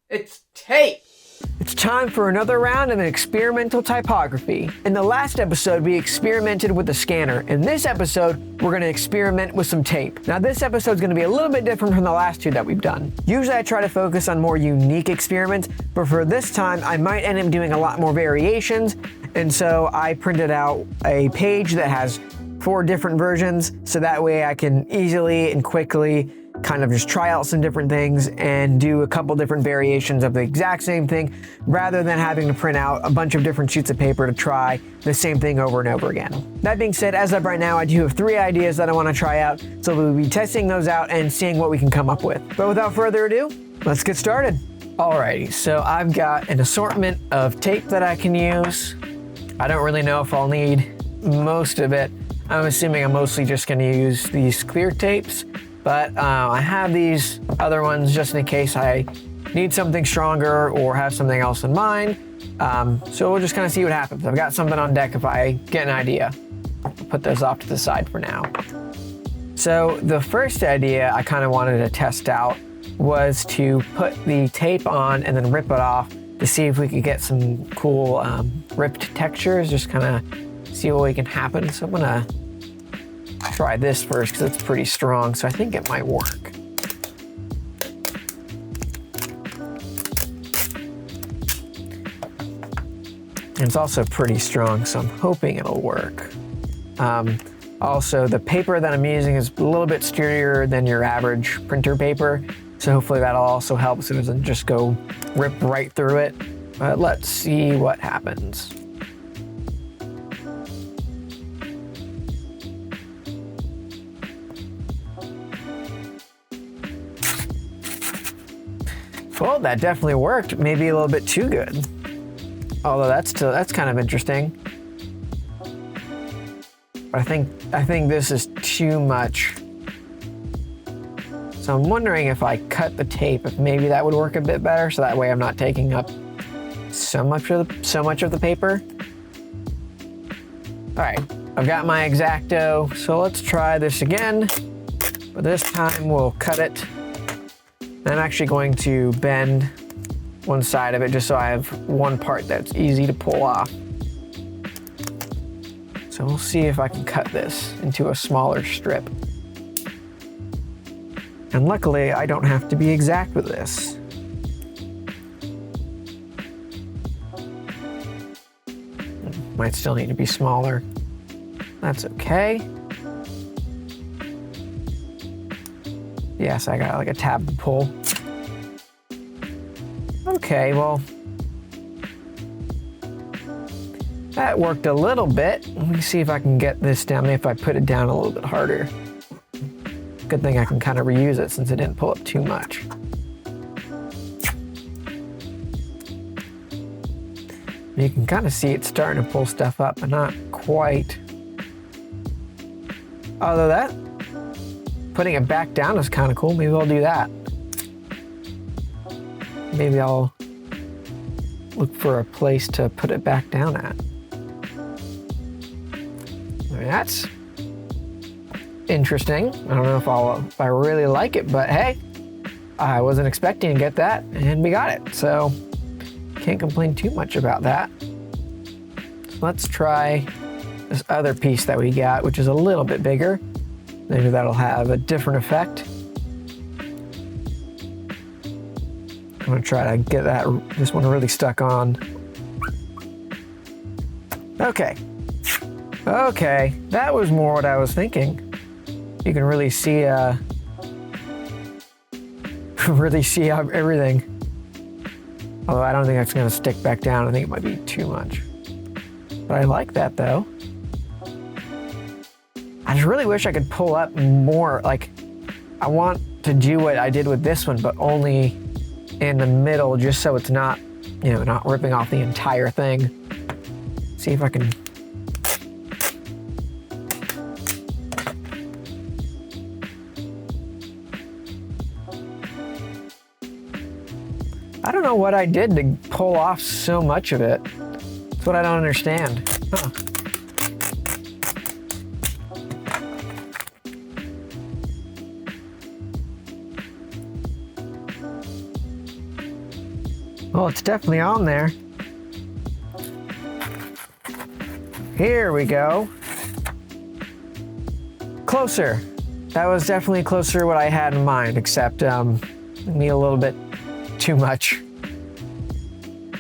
It's tape! It's time for another round of an experimental typography. In the last episode, we experimented with the scanner. In this episode, we're going to experiment with some tape. Now, this episode is going to be a little bit different from the last two that we've done. Usually, I try to focus on more unique experiments, but for this time, I might end up doing a lot more variations. And so I printed out a page that has 4 different versions, so that way I can easily and quickly kind of just try out some different things and do a couple different variations of the exact same thing rather than having to print out a bunch of different sheets of paper to try the same thing over and over again. That being said, as of right now, I do have 3 ideas that I want to try out, so we'll be testing those out and seeing what we can come up with. But without further ado, let's get started. Alrighty, so I've got an assortment of tape that I can use. I don't really know if I'll need most of it. I'm assuming I'm mostly just going to use these clear tapes. But I have these other ones just in case I need something stronger or have something else in mind. So we'll just kind of see what happens. I've got something on deck if I get an idea. I'll put those off to the side for now. So the first idea I kind of wanted to test out was to put the tape on and then rip it off to see if we could get some cool ripped textures, just kind of see what we can happen. So I'm gonna try this first because it's pretty strong, so I think it might work. And it's also pretty strong, so I'm hoping it'll work. Also, the paper that I'm using is a little bit sturdier than your average printer paper, so hopefully that'll also help so it doesn't just go rip right through it. But let's see what happens. Well, that definitely worked. Maybe a little bit too good. Although that's kind of interesting. But I think this is too much. So I'm wondering if I cut the tape, if maybe that would work a bit better, so that way I'm not taking up so much of the paper. All right, I've got my X-Acto, so let's try this again. But this time we'll cut it. I'm actually going to bend one side of it just so I have one part that's easy to pull off. So we'll see if I can cut this into a smaller strip. And luckily, I don't have to be exact with this. Might still need to be smaller. That's okay. Yes, I got like a tab to pull. Okay, well, that worked a little bit. Let me see if I can get this down, maybe if I put it down a little bit harder. Good thing I can kind of reuse it since it didn't pull up too much. You can kind of see it starting to pull stuff up, but not quite. Although putting it back down is kind of cool. Maybe I'll do that. Maybe I'll look for a place to put it back down at. I mean, that's interesting. I don't know if I really like it, but hey, I wasn't expecting to get that, and we got it. So can't complain too much about that. So let's try this other piece that we got, which is a little bit bigger. Maybe that'll have a different effect. I'm gonna try to get this one really stuck on. Okay, that was more what I was thinking. You can really see, everything. Although I don't think that's gonna stick back down. I think it might be too much. But I like that though. I just really wish I could pull up more. Like, I want to do what I did with this one, but only in the middle, just so it's not, not ripping off the entire thing. See if I can. I don't know what I did to pull off so much of it. That's what I don't understand. Huh. Well, it's definitely on there. Here we go. Closer. That was definitely closer to what I had in mind, except me a little bit too much.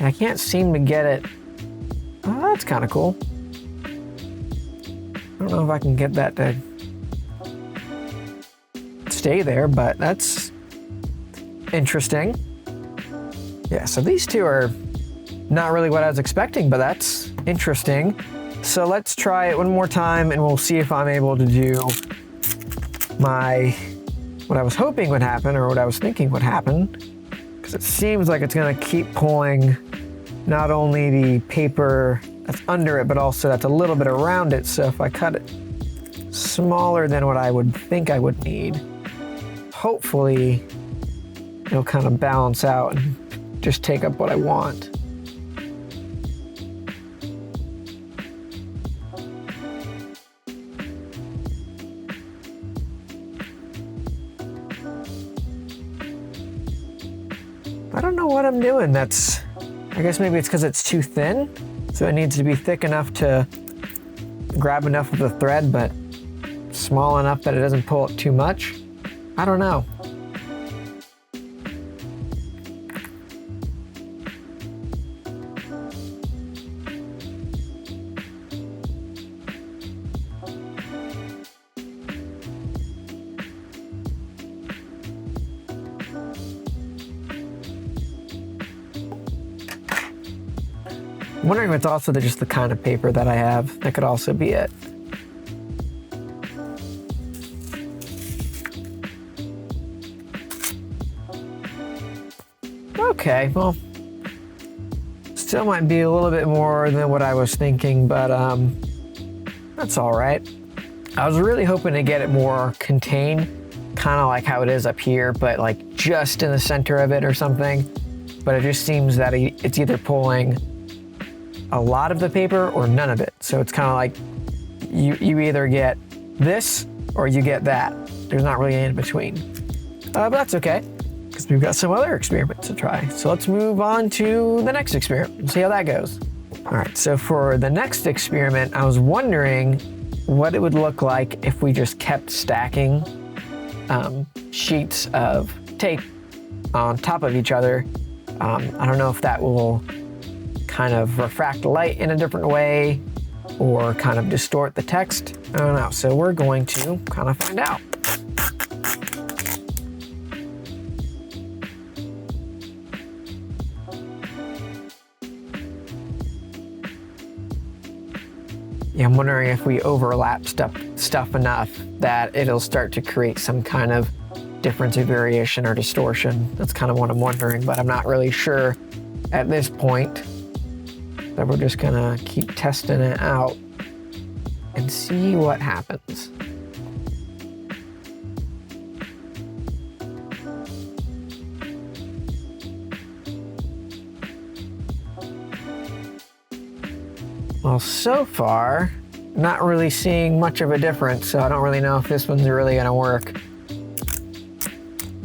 I can't seem to get it. Oh, that's kind of cool. I don't know if I can get that to stay there, but that's interesting. Yeah, so these two are not really what I was expecting, but that's interesting. So let's try it one more time and we'll see if I'm able to do what I was hoping would happen, or what I was thinking would happen, because it seems like it's going to keep pulling not only the paper that's under it, but also that's a little bit around it. So if I cut it smaller than what I would think I would need, hopefully it'll kind of balance out and just take up what I want. I don't know what I'm doing. I guess maybe it's because it's too thin, so it needs to be thick enough to grab enough of the thread, but small enough that it doesn't pull up too much. I don't know. I'm wondering if it's also just the kind of paper that I have. That could also be it. Okay, well, still might be a little bit more than what I was thinking, but that's all right. I was really hoping to get it more contained, kind of like how it is up here, but like just in the center of it or something. But it just seems that it's either pulling a lot of the paper or none of it. So it's kind of like you either get this or you get that. There's not really an in between. But that's okay, because we've got some other experiments to try. So let's move on to the next experiment and see how that goes. All right, so for the next experiment, I was wondering what it would look like if we just kept stacking sheets of tape on top of each other. I don't know if that will kind of refract light in a different way or kind of distort the text. I don't know. So we're going to kind of find out. Yeah, I'm wondering if we overlap stuff enough that it'll start to create some kind of difference or variation or distortion. That's kind of what I'm wondering, but I'm not really sure at this point. So we're just gonna keep testing it out and see what happens. Well, so far, not really seeing much of a difference, so I don't really know if this one's really gonna work.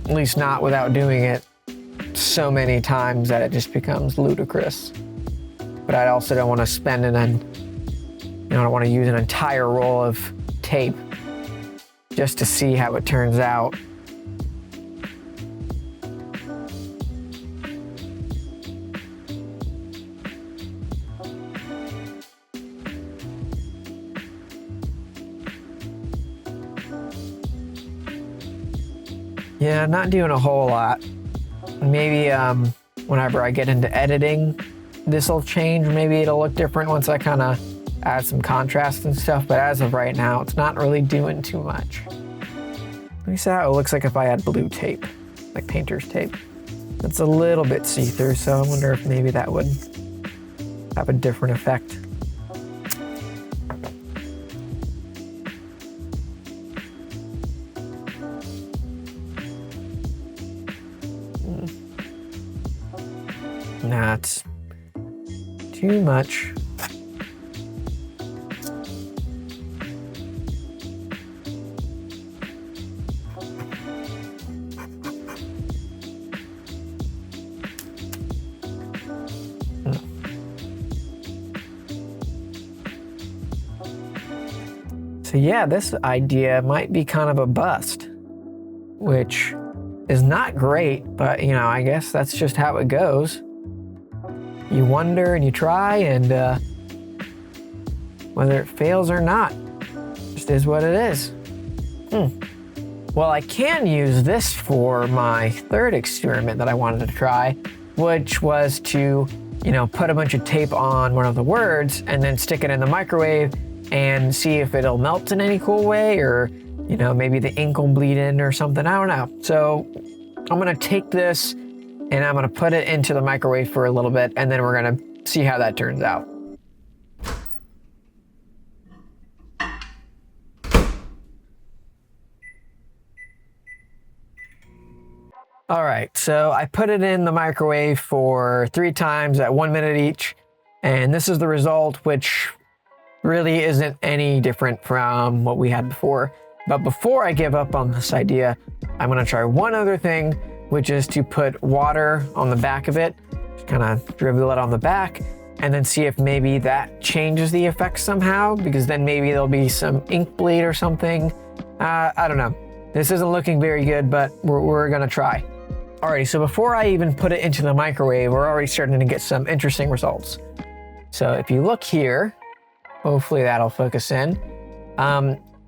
At least not without doing it so many times that it just becomes ludicrous. But I also don't want to spend I don't want to use an entire roll of tape just to see how it turns out. Yeah, not doing a whole lot. Maybe whenever I get into editing, this will change. Maybe it'll look different once I kind of add some contrast and stuff, but as of right now, it's not really doing too much. Let me see how it looks like if I add blue tape, like painter's tape. It's a little bit see-through, so I wonder if maybe that would have a different effect. Nah, it's too much. So yeah, this idea might be kind of a bust, which is not great, but I guess that's just how it goes. You wonder and you try, and whether it fails or not, just is what it is. Well, I can use this for my third experiment that I wanted to try, which was to, put a bunch of tape on one of the words and then stick it in the microwave and see if it'll melt in any cool way, or, maybe the ink will bleed in or something. I don't know. So I'm going to take this and I'm going to put it into the microwave for a little bit, and then we're going to see how that turns out. All right, so I put it in the microwave for 3 times at 1 minute each, and this is the result, which really isn't any different from what we had before. But before I give up on this idea, I'm gonna try one other thing, which is to put water on the back of it, just kind of dribble it on the back, and then see if maybe that changes the effect somehow, because then maybe there'll be some ink bleed or something. I don't know. This isn't looking very good, but we're gonna try. Alrighty, so before I even put it into the microwave, we're already starting to get some interesting results. So if you look here, hopefully that'll focus in.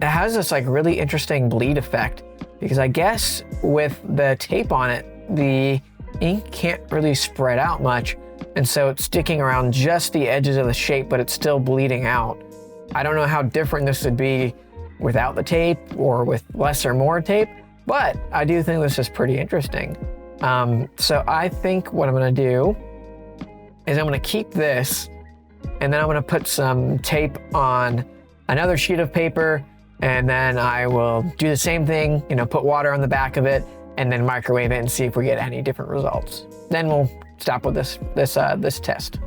It has this really interesting bleed effect, because I guess with the tape on it, the ink can't really spread out much, and so it's sticking around just the edges of the shape, but it's still bleeding out. I don't know how different this would be without the tape or with less or more tape, but I do think this is pretty interesting. So I think what I'm gonna do is I'm gonna keep this, and then I'm gonna put some tape on another sheet of paper, and then I will do the same thing, put water on the back of it, and then microwave it and see if we get any different results. Then we'll stop with this test.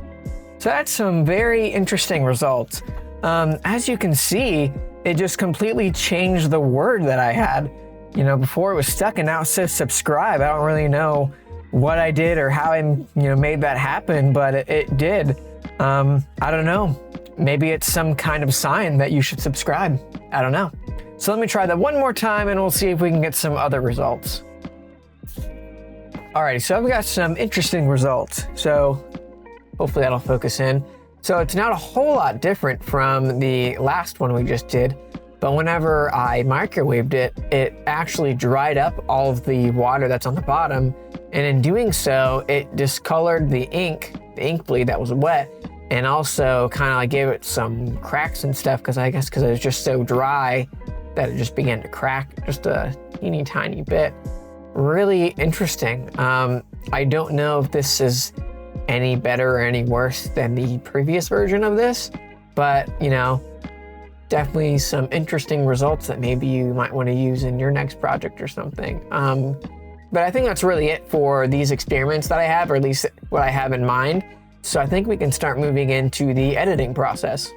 So that's some very interesting results. As you can see, it just completely changed the word that I had. Before it was stuck, and now it says subscribe. I don't really know what I did or how I, made that happen, but it did. I don't know. Maybe it's some kind of sign that you should subscribe. I don't know. So let me try that one more time, and we'll see if we can get some other results. Alrighty, so I've got some interesting results. So hopefully that'll focus in. So it's not a whole lot different from the last one we just did. But whenever I microwaved it, it actually dried up all of the water that's on the bottom. And in doing so, it discolored the ink bleed that was wet, and also kind of gave it some cracks and stuff, because I guess because it was just so dry that it just began to crack just a teeny tiny bit. Really interesting. I don't know if this is any better or any worse than the previous version of this, but definitely some interesting results that maybe you might want to use in your next project or something. But I think that's really it for these experiments that I have, or at least what I have in mind. So I think we can start moving into the editing process.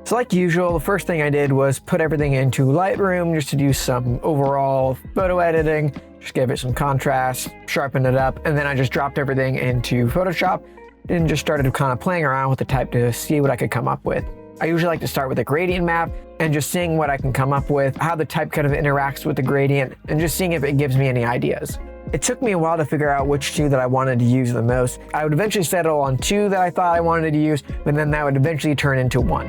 So like usual, the first thing I did was put everything into Lightroom just to do some overall photo editing, just give it some contrast, sharpen it up, and then I just dropped everything into Photoshop and just started kind of playing around with the type to see what I could come up with. I usually like to start with a gradient map and just seeing what I can come up with, how the type kind of interacts with the gradient, and just seeing if it gives me any ideas. It took me a while to figure out which 2 that I wanted to use the most. I would eventually settle on 2 that I thought I wanted to use, but then that would eventually turn into 1.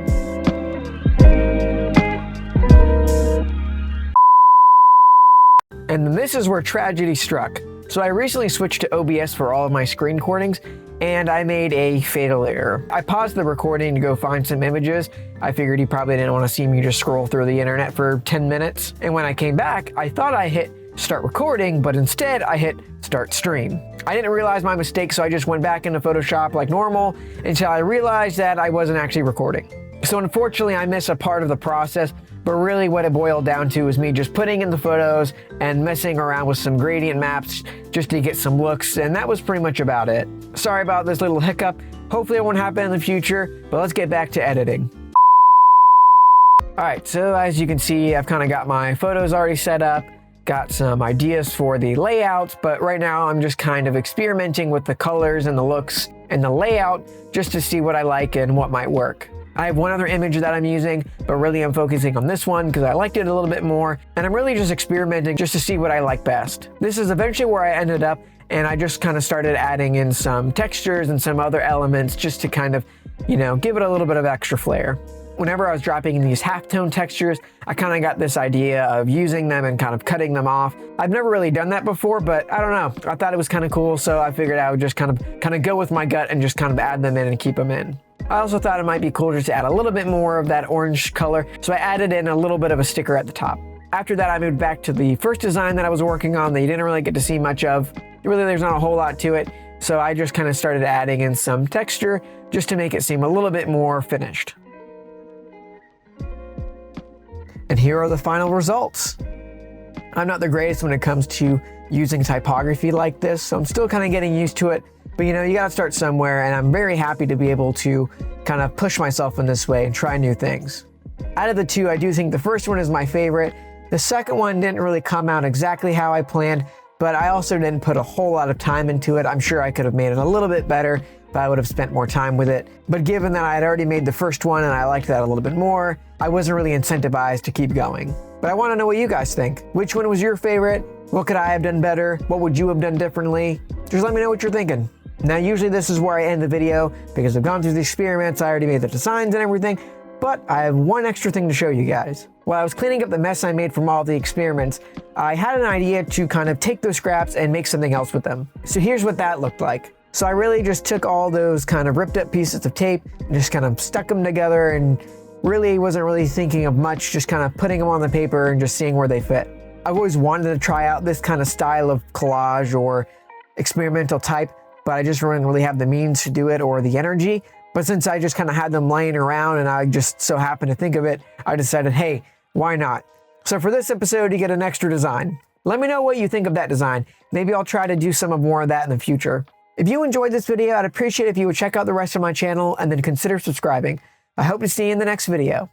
And this is where tragedy struck. So I recently switched to OBS for all of my screen recordings, and I made a fatal error. I paused the recording to go find some images. I figured you probably didn't want to see me just scroll through the internet for 10 minutes. And when I came back, I thought I hit start recording, but instead I hit start stream. I didn't realize my mistake, so I just went back into Photoshop like normal until I realized that I wasn't actually recording. So unfortunately, I missed a part of the process, but really what it boiled down to was me just putting in the photos and messing around with some gradient maps just to get some looks, and that was pretty much about it. Sorry about this little hiccup. Hopefully it won't happen in the future, but let's get back to editing. All right, so as you can see, I've kind of got my photos already set up, got some ideas for the layouts, but right now I'm just kind of experimenting with the colors and the looks and the layout just to see what I like and what might work. I have one other image that I'm using, but really I'm focusing on this one because I liked it a little bit more, and I'm really just experimenting just to see what I like best. This is eventually where I ended up, and I just kind of started adding in some textures and some other elements just to kind of, give it a little bit of extra flair. Whenever I was dropping in these halftone textures, I kind of got this idea of using them and kind of cutting them off. I've never really done that before, but I don't know. I thought it was kind of cool, so I figured I would just kind of go with my gut and just kind of add them in and keep them in. I also thought it might be cool just to add a little bit more of that orange color, so I added in a little bit of a sticker at the top. After that, I moved back to the first design that I was working on that you didn't really get to see much of. Really, there's not a whole lot to it, so I just kind of started adding in some texture just to make it seem a little bit more finished. And here are the final results. I'm not the greatest when it comes to using typography like this, so I'm still kind of getting used to it. But you gotta start somewhere, and I'm very happy to be able to kind of push myself in this way and try new things. Out of the two, I do think the first one is my favorite. The second one didn't really come out exactly how I planned, but I also didn't put a whole lot of time into it. I'm sure I could have made it a little bit better if I would have spent more time with it. But given that I had already made the first one and I liked that a little bit more, I wasn't really incentivized to keep going. But I want to know what you guys think. Which one was your favorite? What could I have done better? What would you have done differently? Just let me know what you're thinking. Now, usually this is where I end the video because I've gone through the experiments, I already made the designs and everything, but I have one extra thing to show you guys. While I was cleaning up the mess I made from all the experiments, I had an idea to kind of take those scraps and make something else with them. So here's what that looked like. So I really just took all those kind of ripped up pieces of tape and just kind of stuck them together, and really wasn't really thinking of much, just kind of putting them on the paper and just seeing where they fit. I've always wanted to try out this kind of style of collage or experimental type, but I just didn't really have the means to do it or the energy. But since I just kind of had them laying around and I just so happened to think of it, I decided, hey, why not? So for this episode, you get an extra design. Let me know what you think of that design. Maybe I'll try to do some more of that in the future. If you enjoyed this video, I'd appreciate it if you would check out the rest of my channel and then consider subscribing. I hope to see you in the next video.